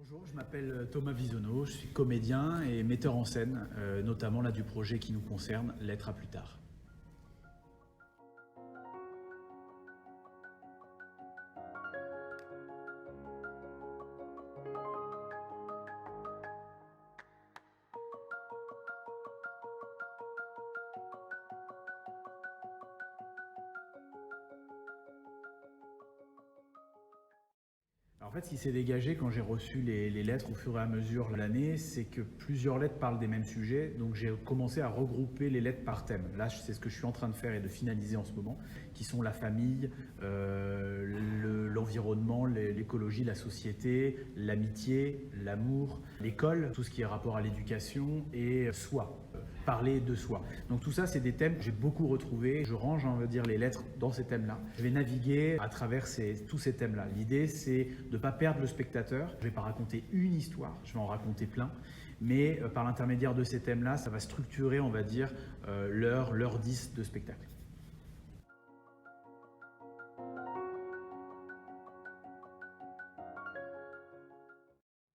Bonjour, je m'appelle Thomas Visonneau, je suis comédien et metteur en scène, notamment là du projet qui nous concerne, Lettres à plus tard. En fait, ce qui s'est dégagé quand j'ai reçu les lettres au fur et à mesure de l'année, c'est que plusieurs lettres parlent des mêmes sujets, donc j'ai commencé à regrouper les lettres par thème. Là, c'est ce que je suis en train de faire et de finaliser en ce moment, qui sont la famille, l'environnement, l'écologie, la société, l'amitié, l'amour, l'école, tout ce qui est rapport à l'éducation et soi. Parler de soi. Donc tout ça, c'est des thèmes que j'ai beaucoup retrouvés. Je range, on va dire, les lettres dans ces thèmes-là. Je vais naviguer à travers tous ces thèmes-là. L'idée, c'est de ne pas perdre le spectateur. Je ne vais pas raconter une histoire, je vais en raconter plein. Mais par l'intermédiaire de ces thèmes-là, ça va structurer, on va dire, l'heure 10 de spectacle.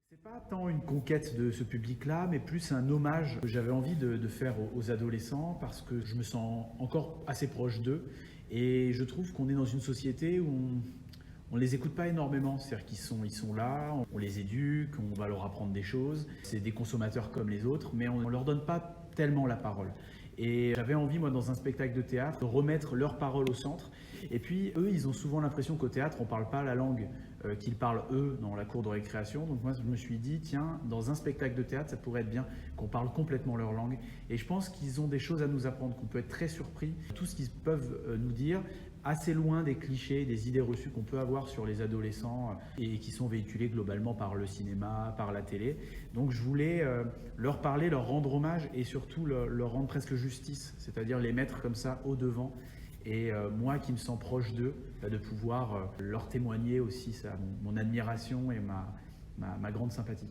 C'est pas tant une conquête de ce public-là, mais plus un hommage que j'avais envie de faire aux adolescents parce que je me sens encore assez proche d'eux et je trouve qu'on est dans une société où on les écoute pas énormément, c'est-à-dire ils sont là, on les éduque, on va leur apprendre des choses, c'est des consommateurs comme les autres, mais on leur donne pas tellement la parole. Et j'avais envie, moi, dans un spectacle de théâtre, de remettre leur parole au centre. Et puis, eux, ils ont souvent l'impression qu'au théâtre, on ne parle pas la langue qu'ils parlent, eux, dans la cour de récréation. Donc moi, je me suis dit, tiens, dans un spectacle de théâtre, ça pourrait être bien qu'on parle complètement leur langue. Et je pense qu'ils ont des choses à nous apprendre, qu'on peut être très surpris. Tout ce qu'ils peuvent nous dire, assez loin des clichés, des idées reçues qu'on peut avoir sur les adolescents et qui sont véhiculées globalement par le cinéma, par la télé. Donc je voulais leur parler, leur rendre hommage et surtout leur rendre presque justice, c'est-à-dire les mettre comme ça au devant. Et moi qui me sens proche d'eux, de pouvoir leur témoigner aussi ça, mon admiration et ma grande sympathie.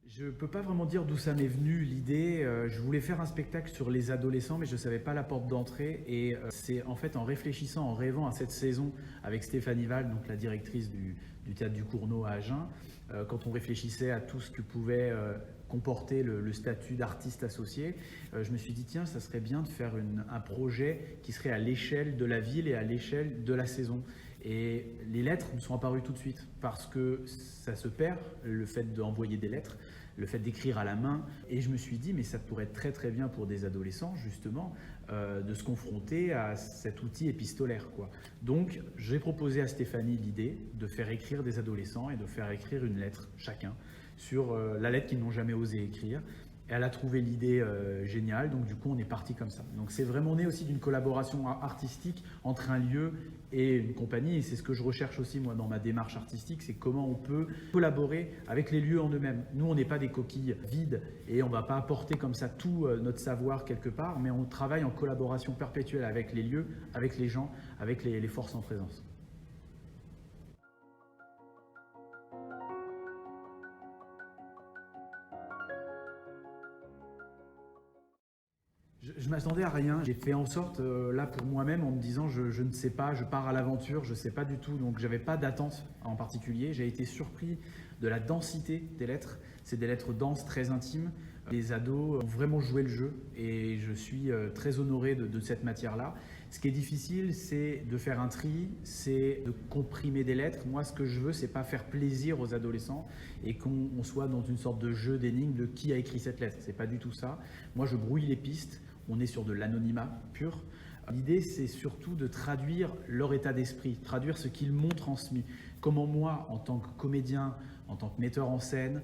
Je ne peux pas vraiment dire d'où ça m'est venu l'idée. Je voulais faire un spectacle sur les adolescents, mais je ne savais pas la porte d'entrée. Et c'est en fait en réfléchissant, en rêvant à cette saison avec Stéphanie Val, donc la directrice du théâtre du Cournot à Agen, quand on réfléchissait à tout ce que pouvait comporter le statut d'artiste associé, je me suis dit tiens, ça serait bien de faire un projet qui serait à l'échelle de la ville et à l'échelle de la saison. Et les lettres me sont apparues tout de suite parce que ça se perd, le fait d'envoyer des lettres, le fait d'écrire à la main. Et je me suis dit, mais ça pourrait être très très bien pour des adolescents, justement, de se confronter à cet outil épistolaire, quoi. Donc, j'ai proposé à Stéphanie l'idée de faire écrire des adolescents et de faire écrire une lettre, chacun, sur la lettre qu'ils n'ont jamais osé écrire. Et elle a trouvé l'idée géniale, donc du coup on est parti comme ça. Donc c'est vraiment né aussi d'une collaboration artistique entre un lieu et une compagnie, et c'est ce que je recherche aussi moi dans ma démarche artistique, c'est comment on peut collaborer avec les lieux en eux-mêmes. Nous on n'est pas des coquilles vides et on ne va pas apporter comme ça tout notre savoir quelque part, mais on travaille en collaboration perpétuelle avec les lieux, avec les gens, avec les forces en présence. Je m'attendais à rien. J'ai fait en sorte, là pour moi-même, en me disant je ne sais pas, je pars à l'aventure, je ne sais pas du tout. Donc j'avais pas d'attente en particulier. J'ai été surpris de la densité des lettres. C'est des lettres denses, très intimes. Les ados ont vraiment joué le jeu et je suis très honoré de cette matière-là. Ce qui est difficile, c'est de faire un tri, c'est de comprimer des lettres. Moi, ce que je veux, c'est pas faire plaisir aux adolescents et qu'on soit dans une sorte de jeu d'énigme de qui a écrit cette lettre. C'est pas du tout ça. Moi, je brouille les pistes. On est sur de l'anonymat pur. L'idée, c'est surtout de traduire leur état d'esprit, traduire ce qu'ils m'ont transmis. Comment moi, en tant que comédien, en tant que metteur en scène,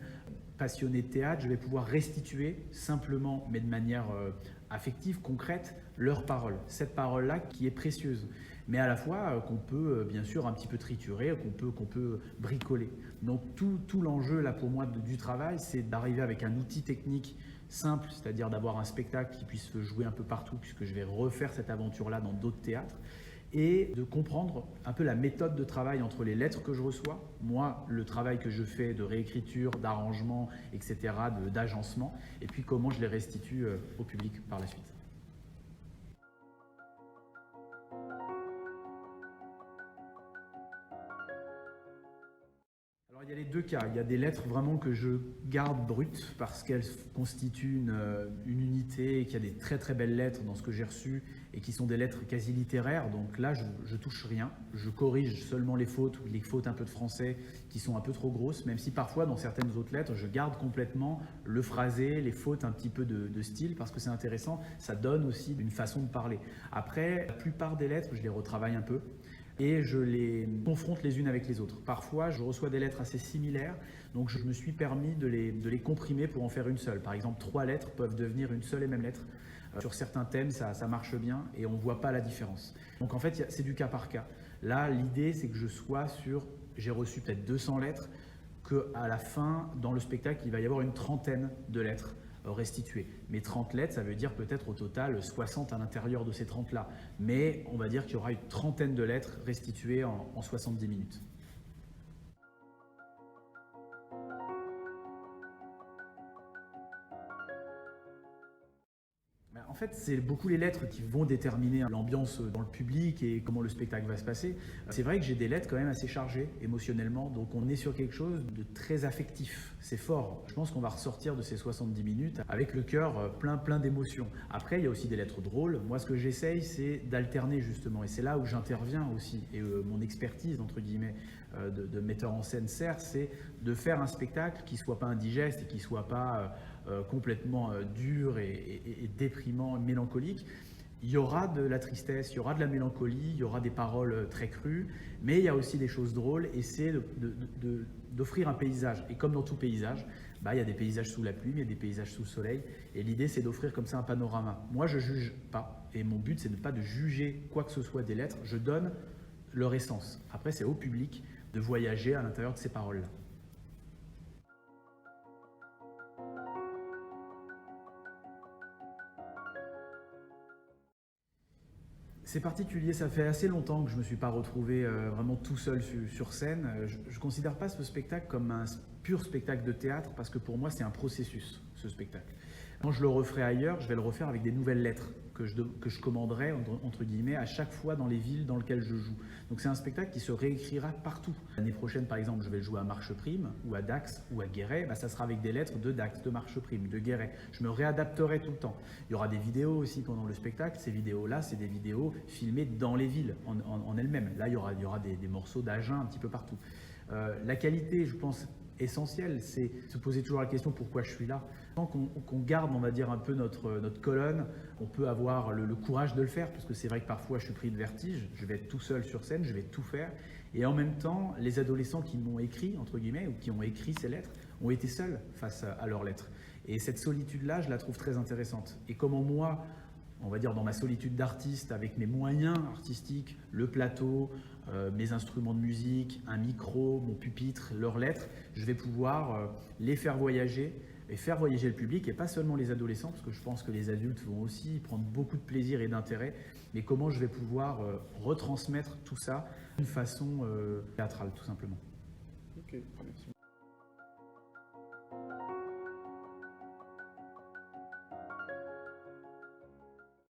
passionné de théâtre, je vais pouvoir restituer simplement, mais de manière affective, concrète, leur parole. Cette parole-là qui est précieuse, mais à la fois qu'on peut bien sûr un petit peu triturer, qu'on peut bricoler. Donc tout l'enjeu là pour moi du travail, c'est d'arriver avec un outil technique simple, c'est-à-dire d'avoir un spectacle qui puisse se jouer un peu partout, puisque je vais refaire cette aventure-là dans d'autres théâtres, et de comprendre un peu la méthode de travail entre les lettres que je reçois, moi, le travail que je fais de réécriture, d'arrangement, etc., d'agencement, et puis comment je les restitue au public par la suite. Il y a les deux cas. Il y a des lettres vraiment que je garde brutes parce qu'elles constituent une unité, et qu'il y a des très très belles lettres dans ce que j'ai reçu et qui sont des lettres quasi littéraires. Donc là, je touche rien. Je corrige seulement les fautes ou les fautes un peu de français qui sont un peu trop grosses, même si parfois dans certaines autres lettres, je garde complètement le phrasé, les fautes un petit peu de style parce que c'est intéressant. Ça donne aussi une façon de parler. Après, la plupart des lettres, je les retravaille un peu et je les confronte les unes avec les autres. Parfois, je reçois des lettres assez similaires, donc je me suis permis de les comprimer pour en faire une seule. Par exemple, 3 lettres peuvent devenir une seule et même lettre. Sur certains thèmes, ça marche bien et on ne voit pas la différence. Donc en fait, c'est du cas par cas. Là, l'idée, c'est que je sois sur, j'ai reçu peut-être 200 lettres, qu'à la fin, dans le spectacle, il va y avoir une trentaine de lettres restituées. Mais 30 lettres, ça veut dire peut-être au total 60 à l'intérieur de ces 30-là. Mais on va dire qu'il y aura une trentaine de lettres restituées en 70 minutes. En fait, c'est beaucoup les lettres qui vont déterminer l'ambiance dans le public et comment le spectacle va se passer. C'est vrai que j'ai des lettres quand même assez chargées émotionnellement, donc on est sur quelque chose de très affectif. C'est fort. Je pense qu'on va ressortir de ces 70 minutes avec le cœur plein d'émotions. Après, il y a aussi des lettres drôles. Moi, ce que j'essaye, c'est d'alterner justement, et c'est là où j'interviens aussi. Et mon expertise, entre guillemets, de metteur en scène sert, c'est de faire un spectacle qui ne soit pas indigeste et qui ne soit pas complètement dur et déprimant, mélancolique. Il y aura de la tristesse, il y aura de la mélancolie, il y aura des paroles très crues, mais il y a aussi des choses drôles et c'est d'offrir un paysage. Et comme dans tout paysage, il y a des paysages sous la pluie, il y a des paysages sous le soleil. Et l'idée, c'est d'offrir comme ça un panorama. Moi, je ne juge pas. Et mon but, c'est de pas de juger quoi que ce soit des lettres. Je donne leur essence. Après, c'est au public de voyager à l'intérieur de ces paroles-là. C'est particulier, ça fait assez longtemps que je ne me suis pas retrouvé vraiment tout seul sur scène. Je ne considère pas ce spectacle comme un pur spectacle de théâtre parce que pour moi c'est un processus, ce spectacle. Quand je le referai ailleurs, je vais le refaire avec des nouvelles lettres que je commanderai, entre guillemets, à chaque fois dans les villes dans lesquelles je joue. Donc c'est un spectacle qui se réécrira partout. L'année prochaine, par exemple, je vais le jouer à Marcheprime, ou à Dax, ou à Guéret. Ça sera avec des lettres de Dax, de Marcheprime, de Guéret. Je me réadapterai tout le temps. Il y aura des vidéos aussi pendant le spectacle. Ces vidéos-là, c'est des vidéos filmées dans les villes en elles-mêmes. Là, il y aura des morceaux d'Agen un petit peu partout. La qualité, je pense, essentielle, c'est se poser toujours la question pourquoi je suis là. Tant qu'on garde, on va dire, un peu notre colonne, on peut avoir le courage de le faire, parce que c'est vrai que parfois je suis pris de vertige, je vais être tout seul sur scène, je vais tout faire, et en même temps, les adolescents qui m'ont écrit, entre guillemets, ou qui ont écrit ces lettres, ont été seuls face à leurs lettres. Et cette solitude-là, je la trouve très intéressante. Et comment moi, on va dire dans ma solitude d'artiste, avec mes moyens artistiques, le plateau, mes instruments de musique, un micro, mon pupitre, leurs lettres, je vais pouvoir les faire voyager et faire voyager le public, et pas seulement les adolescents, parce que je pense que les adultes vont aussi prendre beaucoup de plaisir et d'intérêt, mais comment je vais pouvoir retransmettre tout ça d'une façon théâtrale, tout simplement. Ok, merci.